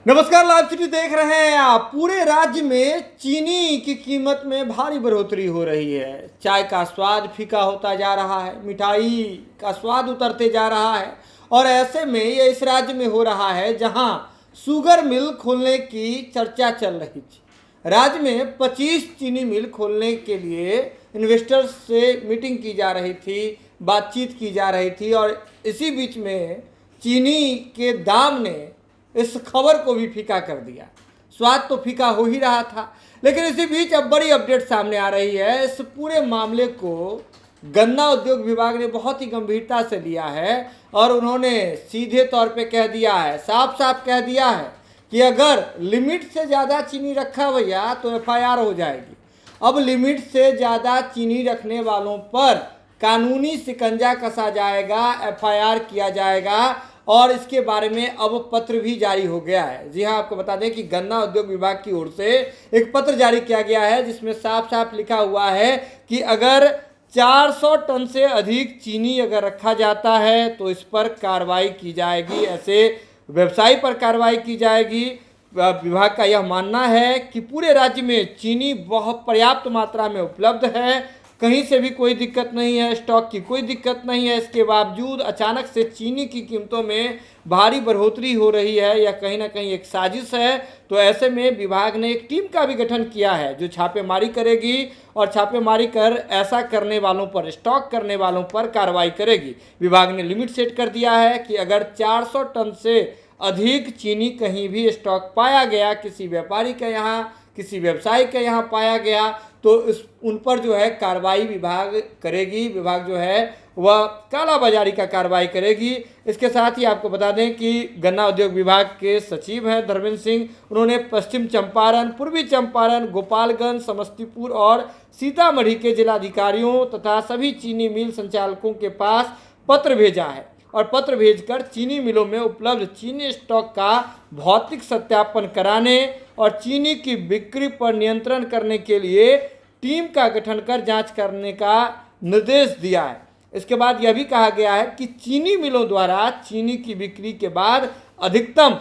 नमस्कार, live city देख रहे हैं आप। पूरे राज्य में चीनी की कीमत में भारी बढ़ोतरी हो रही है। चाय का स्वाद फीका होता जा रहा है, मिठाई का स्वाद उतरते जा रहा है और ऐसे में ये इस राज्य में हो रहा है जहां शुगर मिल खोलने की चर्चा चल रही थी। राज्य में 25 चीनी मिल खोलने के लिए इन्वेस्टर्स से मीटिंग की जा रही थी, बातचीत की जा रही थी और इसी बीच में चीनी के दाम ने इस खबर को भी फीका कर दिया। स्वाद तो फीका हो ही रहा था, लेकिन इसी बीच अब बड़ी अपडेट सामने आ रही है। इस पूरे मामले को गन्ना उद्योग विभाग ने बहुत ही गंभीरता से लिया है और उन्होंने सीधे तौर पे कह दिया है, साफ साफ कह दिया है कि अगर लिमिट से ज़्यादा चीनी रखा भैया तो एफआईआर हो जाएगी। अब लिमिट से ज़्यादा चीनी रखने वालों पर कानूनी शिकंजा कसा जाएगा, एफआईआर किया जाएगा और इसके बारे में अब पत्र भी जारी हो गया है। जी हाँ, आपको बता दें कि गन्ना उद्योग विभाग की ओर से एक पत्र जारी किया गया है जिसमें साफ साफ लिखा हुआ है कि अगर 400 टन से अधिक चीनी अगर रखा जाता है तो इस पर कार्रवाई की जाएगी, ऐसे व्यवसायी पर कार्रवाई की जाएगी। विभाग का यह मानना है कि पूरे राज्य में चीनी बहुत पर्याप्त मात्रा में उपलब्ध है, कहीं से भी कोई दिक्कत नहीं है, स्टॉक की कोई दिक्कत नहीं है। इसके बावजूद अचानक से चीनी की कीमतों में भारी बढ़ोतरी हो रही है, यह कहीं ना कहीं एक साजिश है। तो ऐसे में विभाग ने एक टीम का भी गठन किया है जो छापेमारी करेगी और छापेमारी कर ऐसा करने वालों पर, स्टॉक करने वालों पर कार्रवाई करेगी। विभाग ने लिमिट सेट कर दिया है कि अगर 400 टन से अधिक चीनी कहीं भी स्टॉक पाया गया, किसी व्यापारी के यहाँ, किसी व्यवसायी के यहाँ पाया गया तो उन पर जो है कार्रवाई विभाग करेगी। विभाग जो है वह कालाबाजारी का कार्रवाई करेगी। इसके साथ ही आपको बता दें कि गन्ना उद्योग विभाग के सचिव हैं धर्मेंद्र सिंह, उन्होंने पश्चिम चंपारण, पूर्वी चंपारण, गोपालगंज, समस्तीपुर और सीतामढ़ी के जिलाधिकारियों तथा सभी चीनी मिल संचालकों के पास पत्र भेजा है और पत्र भेजकर चीनी मिलों में उपलब्ध चीनी स्टॉक का भौतिक सत्यापन कराने और चीनी की बिक्री पर नियंत्रण करने के लिए टीम का गठन कर जांच करने का निर्देश दिया है। इसके बाद यह भी कहा गया है कि चीनी मिलों द्वारा चीनी की बिक्री के बाद अधिकतम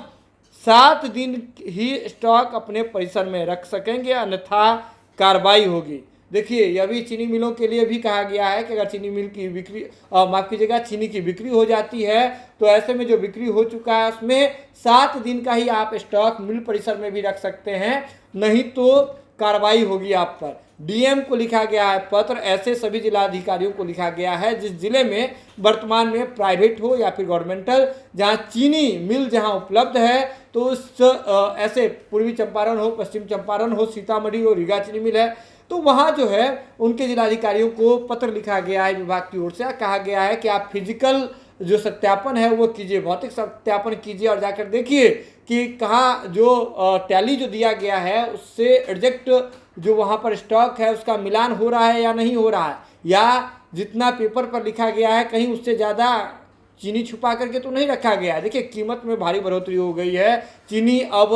7 दिन ही स्टॉक अपने परिसर में रख सकेंगे, अन्यथा कार्रवाई होगी। देखिए, यह भी चीनी मिलों के लिए भी कहा गया है कि अगर चीनी मिल की बिक्री माफ़ कीजिएगा चीनी की बिक्री हो जाती है तो ऐसे में जो बिक्री हो चुका है उसमें 7 दिन का ही आप स्टॉक मिल परिसर में भी रख सकते हैं, नहीं तो कार्रवाई होगी आप पर। डीएम को लिखा गया है पत्र, ऐसे सभी जिलाधिकारियों को लिखा गया है जिस जिले में वर्तमान में प्राइवेट हो या फिर गवर्नमेंटल, जहां चीनी मिल जहां उपलब्ध है तो उस ऐसे पूर्वी चंपारण हो, पश्चिम चंपारण हो, सीतामढ़ी हो, रीगा चीनी मिल है तो वहाँ जो है उनके जिलाधिकारियों को पत्र लिखा गया है विभाग की ओर से। कहा गया है कि आप फिजिकल जो सत्यापन है वो कीजिए, भौतिक सत्यापन कीजिए और जाकर देखिए कि कहाँ जो टैली जो दिया गया है उससे एग्जैक्ट जो वहाँ पर स्टॉक है उसका मिलान हो रहा है या नहीं हो रहा है, या जितना पेपर पर लिखा गया है कहीं उससे ज़्यादा चीनी छुपा करके तो नहीं रखा गया है। देखिए, कीमत में भारी बढ़ोतरी हो गई है। चीनी अब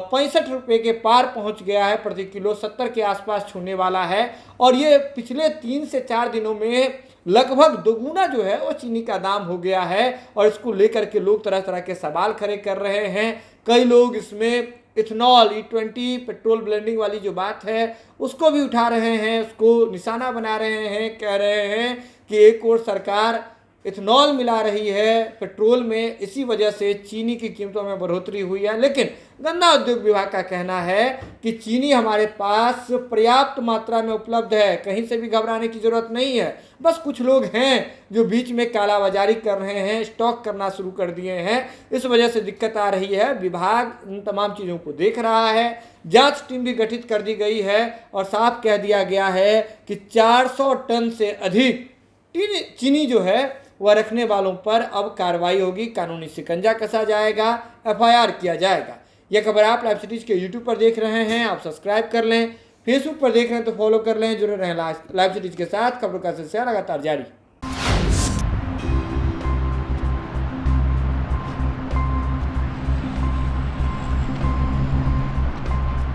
65 रुपये के पार पहुंच गया है प्रति किलो, 70 के आसपास छूने वाला है और ये पिछले 3 से 4 दिनों में लगभग दोगुना जो है वो चीनी का दाम हो गया है और इसको लेकर के लोग तरह तरह के सवाल खड़े कर रहे हैं। कई लोग इसमें इथेनॉल E20 पेट्रोल ब्लेंडिंग वाली जो बात है उसको भी उठा रहे हैं, उसको निशाना बना रहे हैं, कह रहे हैं कि एक और सरकार इथेनॉल मिला रही है पेट्रोल में, इसी वजह से चीनी की कीमतों में बढ़ोतरी हुई है। लेकिन गन्ना उद्योग विभाग का कहना है कि चीनी हमारे पास पर्याप्त मात्रा में उपलब्ध है, कहीं से भी घबराने की जरूरत नहीं है। बस कुछ लोग हैं जो बीच में कालाबाजारी कर रहे हैं, स्टॉक करना शुरू कर दिए हैं, इस वजह से दिक्कत आ रही है। विभाग इन तमाम चीज़ों को देख रहा है, जांच टीम भी गठित कर दी गई है और साफ कह दिया गया है कि 400 टन से अधिक चीनी जो है वह रखने वालों पर अब कार्रवाई होगी, कानूनी शिकंजा कसा जाएगा, एफआईआर किया जाएगा। यह खबर आप लाइव सिटीज के यूट्यूब पर देख रहे हैं, आप सब्सक्राइब कर लें, फेसबुक पर देख रहे हैं तो फॉलो कर लें, जुड़े रहें लाइव सिटीज के साथ। खबरों का सिलसिला लगातार जारी।